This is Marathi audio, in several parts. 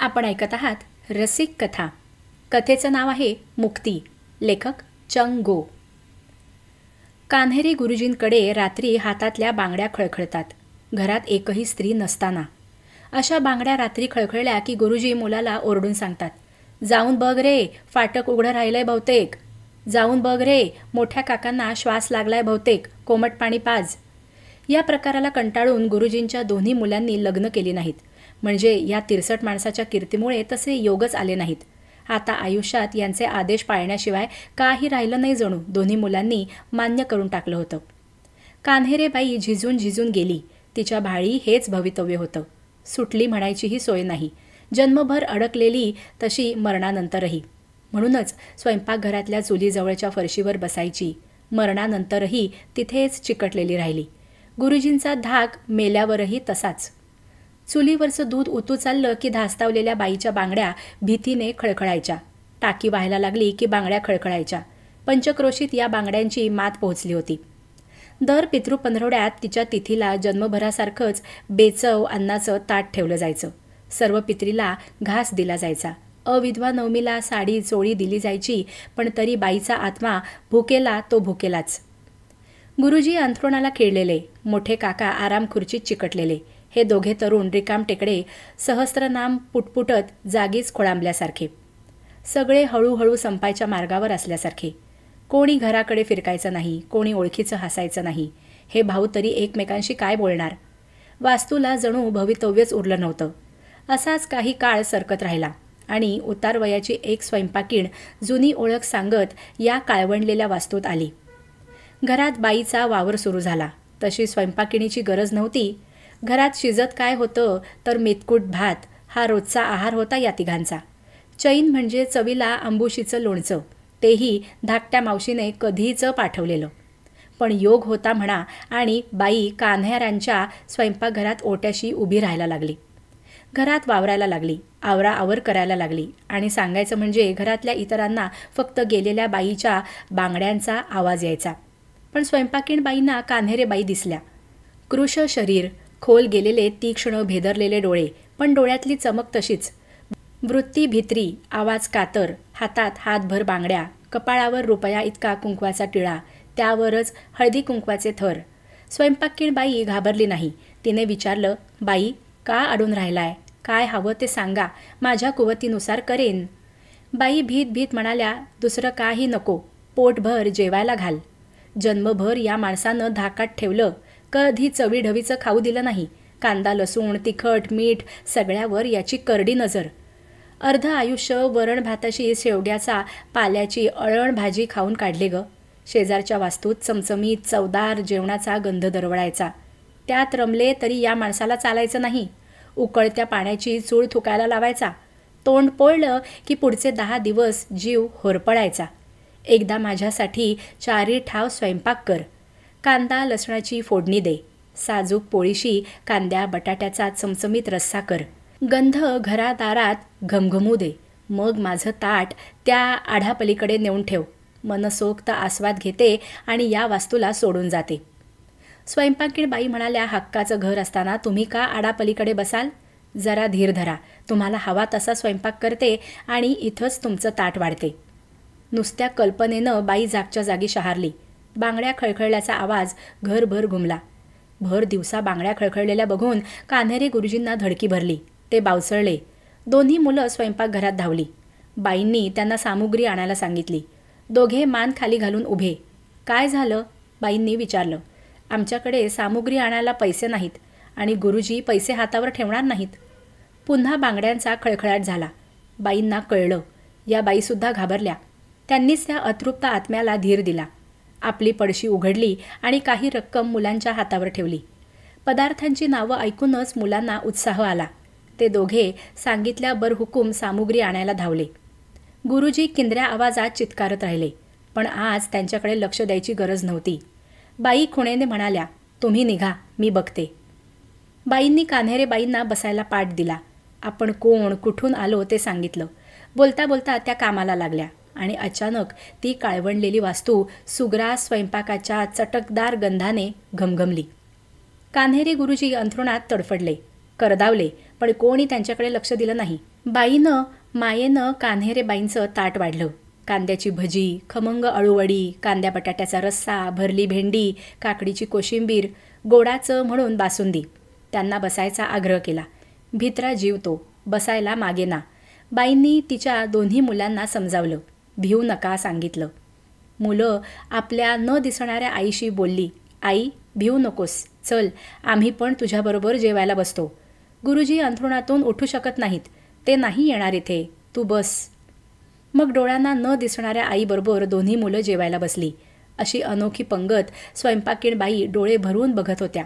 आपण ऐकत आहात रसिक कथा. कथेचं नाव आहे मुक्ती. लेखक चंग गो. कान्हेरी गुरुजींकडे रात्री हातातल्या बांगड्या खळखळतात. घरात एकही स्त्री नसताना अशा बांगड्या रात्री खळखळल्या की गुरुजी मुलाला ओरडून सांगतात, जाऊन बघ रे, फाटक उघडं राहिलंय बहुतेक. जाऊन बघ रे, मोठ्या काकांना श्वास लागलाय बहुतेक, कोमट पाणी पाज. या प्रकाराला कंटाळून गुरुजींच्या दोन्ही मुलांनी लग्न केली नाहीत. म्हणजे या तिरसट माणसाच्या कीर्तीमुळे तसे योगच आले नाहीत. आता आयुष्यात यांचे आदेश पाळण्याशिवाय काही राहिलं नाही जणू दोन्ही मुलांनी मान्य करून टाकलं होतं. कान्हेरेबाई झिजून झिजून गेली. तिच्या भाळी हेच भवितव्य होतं. सुटली म्हणायचीही सोय नाही. जन्मभर अडकलेली तशी मरणानंतरही. म्हणूनच स्वयंपाकघरातल्या चुलीजवळच्या फरशीवर बसायची. मरणानंतरही तिथेच चिकटलेली राहिली. गुरुजींचा धाक मेल्यावरही तसाच. चुलीवरचं दूध उतू चाललं की धास्तावलेल्या बाईच्या बांगड्या भीतीने खळखळायच्या. टाकी व्हायला लागली की बांगड्या खळखळायच्या. पंचक्रोशीत या बांगड्यांची मात पोहोचली होती. दर पितृपंधरवड्यात तिच्या तिथीला जन्मभरासारखंच बेचव अन्नाचं ताट ठेवलं जायचं. सर्व पित्रीला घास दिला जायचा. अविधवा नवमीला साडी चोळी दिली जायची. पण तरी बाईचा आत्मा भुकेला तो भुकेलाच. गुरुजी अंथरुणाला खिळलेले, मोठे काका आराम खुर्चीत चिकटलेले. हे दोघे तरुण रिकामटेकडे सहस्त्रनाम पुटपुटत जागीच खोळांबल्यासारखे. सगळे हळूहळू संपायच्या मार्गावर असल्यासारखे. कोणी घराकडे फिरकायचं नाही, कोणी ओळखीचं हसायचं नाही. हे भाऊ तरी एकमेकांशी काय बोलणार. वास्तूला जणू भवितव्यच उरलं नव्हतं. असाच काही काळ सरकत राहिला आणि उतारवयाची एक स्वयंपाकीण जुनी ओळख सांगत या काळवंडलेल्या वास्तूत आली. घरात बाईचा वावर सुरू झाला. तशी स्वयंपाकिणीची गरज नव्हती. घरात शिजत काय होतं तर मेतकूट भात हा रोजचा आहार होता या तिघांचा. चैन म्हणजे चवीला आंबुशीचं लोणचं, तेही धाकट्या मावशीने कधीच पाठवलेलं. पण योग होता म्हणा आणि बाई कान्हेरांच्या स्वयंपाकघरात ओट्याशी उभी राहायला लागली. घरात वावरायला लागली, आवराआवर करायला लागली आणि सांगायचं म्हणजे घरातल्या इतरांना फक्त गेलेल्या बाईच्या बांगड्यांचा आवाज यायचा. पण स्वयंपाकीण बाईंना कान्हेरेबाई दिसल्या. कृश शरीर, खोल गेलेले तीक्ष्ण भेदरलेले डोळे, पण डोळ्यातली चमक तशीच. वृत्ती भित्री, आवाज कातर, हातात हातभर बांगड्या, कपाळावर रुपया इतका कुंकवाचा टिळा, त्यावरच हळदी कुंकवाचे थर. स्वयंपाकीण बाई घाबरली नाही. तिने विचारलं, बाई का अडून राहिलाय? काय हवं ते सांगा, माझ्या कुवतीनुसार करेन. बाई भीत भीत म्हणाल्या, दुसरं काही नको, पोटभर जेवायला घाल. जन्मभर या माणसानं धाकात ठेवलं, कधी चवीढवीचं खाऊ दिलं नाही. कांदा लसूण तिखट मीठ सगळ्यावर याची करडी नजर. अर्ध आयुष्य वरण भाताशी शेवग्याचा पाल्याची अळण भाजी खाऊन काढले ग. शेजारच्या वास्तूत चमचमीत चवदार जेवणाचा गंध दरवळायचा. त्यात रमले तरी या माणसाला चालायचं नाही. उकळत्या पाण्याची चूळ थुकायला लावायचा. तोंड पोळलं की पुढचे 10 दिवस जीव होरपळायचा. एकदा माझ्यासाठी 4 ठाव स्वयंपाक कर. कांदा लसणाची फोडणी दे. साजूक पोळीशी कांद्या बटाट्याचा चमचमीत रस्सा कर. गंध घरादारात घमघमू दे. मग माझं ताट त्या आढापलीकडे नेऊन ठेव. मनसोक्त आस्वाद घेते आणि या वास्तूला सोडून जाते. स्वयंपाकीण बाई म्हणाल्या, हक्काचं घर असताना तुम्ही का आडापलीकडे बसाल? जरा धीर धरा. तुम्हाला हवा तसा स्वयंपाक करते आणि इथंच तुमचं ताट वाढते. नुसत्या कल्पनेनं बाई जागच्या जागी शहारली. बांगड्या खळखळल्याचा आवाज घरभर घुमला. भर दिवसा बांगड्या खळखळलेल्या बघून कान्हेरे गुरुजींना धडकी भरली. ते बावचळले. दोन्ही मुलं स्वयंपाकघरात धावली. बाईंनी त्यांना सामुग्री आणायला सांगितली. दोघे मान खाली घालून उभे. काय झालं? बाईंनी विचारलं. आमच्याकडे सामुग्री आणायला पैसे नाहीत आणि गुरुजी पैसे हातावर ठेवणार नाहीत. पुन्हा बांगड्यांचा खळखळाट झाला. बाईंना कळलं. या बाईसुद्धा घाबरल्या. त्यांनीच त्या अतृप्त आत्म्याला धीर दिला. आपली पडशी उघडली आणि काही रक्कम मुलांच्या हातावर ठेवली. पदार्थांची नावं ऐकूनच मुलांना उत्साह आला. ते दोघे सांगितल्या बरहुकूम सामुग्री आणायला धावले. गुरुजी किंद्र्या आवाजात चित्कारत राहिले. पण आज त्यांच्याकडे लक्ष द्यायची गरज नव्हती. बाई खुणेने म्हणाल्या, तुम्ही निघा, मी बघते. बाईंनी कान्हेरेबाईंना बसायला पाठ दिला. आपण कोण, कुठून आलो ते सांगितलं. बोलता बोलता त्या कामाला लागल्या आणि अचानक ती काळवंडलेली वास्तू सुग्रास स्वयंपाकाच्या चटकदार गंधाने घमघमली. कान्हेरे गुरुजी अंथरुणात तडफडले, करदावले, पण कोणी त्यांच्याकडे लक्ष दिलं नाही. बाईनं मायेनं कान्हेरेबाईंचं ताट वाढलं. कांद्याची भजी, खमंग अळूवडी, कांद्या बटाट्याचा रस्सा, भरली भेंडी, काकडीची कोशिंबीर, गोडाचं म्हणून बासुंदी. त्यांना बसायचा आग्रह केला. भित्रा जीव तो, बसायला मागेना. बाईंनी तिच्या दोन्ही मुलांना समजावलं. भिवू नका सांगितलं. मुलं आपल्या न दिसणाऱ्या आईशी बोलली. आई, भिवू नकोस, चल आम्ही पण तुझ्याबरोबर जेवायला बसतो. गुरुजी अंथरुणातून उठू शकत नाहीत, ते नाही येणार इथे, तू बस. मग डोळ्यांना न दिसणाऱ्या आईबरोबर दोन्ही मुलं जेवायला बसली. अशी अनोखी पंगत स्वयंपाकीण बाई डोळे भरून बघत होत्या.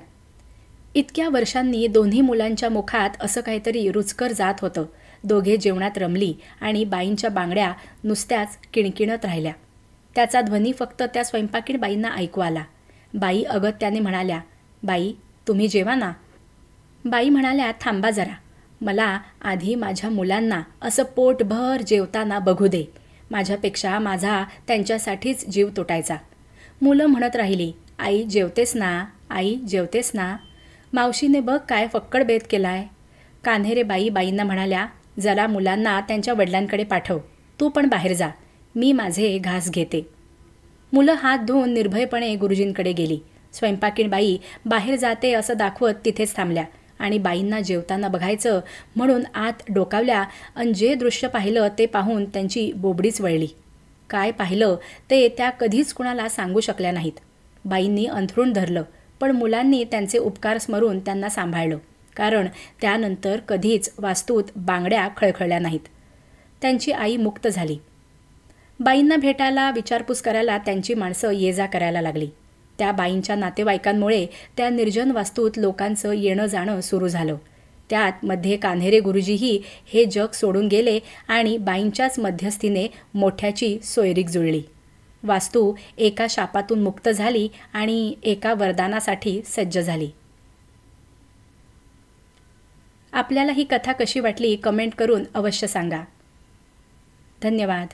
इतक्या वर्षांनी दोन्ही मुलांच्या मुखात असं काहीतरी रुचकर जात होतं. दोघे जेवणात रमली आणि बाईंच्या बांगड्या नुसत्याच किणकिणत राहिल्या. त्याचा ध्वनी फक्त त्या स्वयंपाकीण बाईंना ऐकू आला. बाई अगत्याने म्हणाल्या, बाई तुम्ही जेवा ना. बाई म्हणाल्या, थांबा जरा, मला आधी माझ्या मुलांना असं पोटभर जेवताना बघू दे. माझ्यापेक्षा माझा त्यांच्यासाठीच जीव तुटायचा. मुलं म्हणत राहिली, आई जेवतेस ना, आई जेवतेस ना. मावशीने बघ काय फक्कड बेत केलाय. कान्हेरेबाई बाईंना म्हणाल्या, जरा मुलांना त्यांच्या वडिलांकडे पाठव, तू पण बाहेर जा, मी माझे घास घेते. मुलं हात धुवून निर्भयपणे गुरुजींकडे गेली. स्वयंपाकीण बाई बाहेर जाते असं दाखवत तिथेच थांबल्या आणि बाईंना जेवताना बघायचं म्हणून आत डोकावल्या आणि जे दृश्य पाहिलं ते पाहून त्यांची बोबडीच वळली. काय पाहिलं ते त्या कधीच कुणाला सांगू शकल्या नाहीत. बाईंनी अंथरूण धरलं, पण मुलांनी त्यांचे उपकार स्मरून त्यांना सांभाळलं, कारण त्यानंतर कधीच वास्तूत बांगड्या खळखळल्या नाहीत. त्यांची आई मुक्त झाली. बाईंना भेटायला, विचारपूस करायला त्यांची माणसं ये जा करायला लागली. त्या बाईंच्या नातेवाईकांमुळे त्या निर्जन वास्तूत लोकांचं येणं जाणं सुरू झालं. त्यात मध्ये कान्हेरे गुरुजीही हे जग सोडून गेले आणि बाईंच्याच मध्यस्थीने मोठ्याची सोयरीक जुळली. वास्तू एका शापातून मुक्त झाली आणि एका वरदानासाठी सज्ज झाली. आपल्याला ही कथा कशी वाटली कमेंट करून अवश्य सांगा. धन्यवाद.